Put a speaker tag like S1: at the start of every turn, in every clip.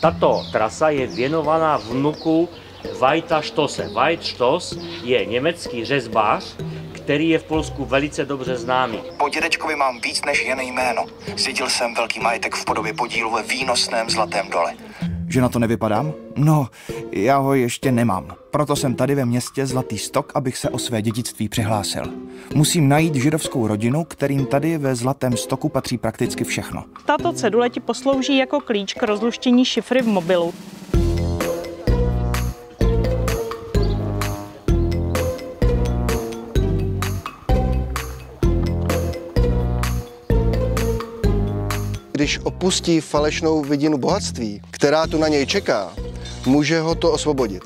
S1: Tato trasa je věnovaná vnuku Vajta Štose. Vajt Štos je německý řezbář, který je v Polsku velice dobře známý.
S2: Po dědečkovi mám víc než jen jméno. Zdědil jsem velký majetek v podobě podílu ve výnosném Zlatém dole.
S3: Že na to nevypadám? No, já ho ještě nemám. Proto jsem tady ve městě Zlatý Stok, abych se o své dědictví přihlásil. Musím najít židovskou rodinu, kterým tady ve Zlatém Stoku patří prakticky všechno.
S4: Tato cedule ti poslouží jako klíč k rozluštění šifry v mobilu.
S5: Když opustí falešnou vidinu bohatství, která tu na něj čeká, může ho to osvobodit.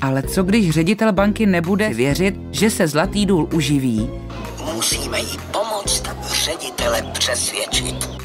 S6: Ale co když ředitel banky nebude věřit, že se Zlatý důl uživí?
S7: Musíme jí pomoct ředitele přesvědčit.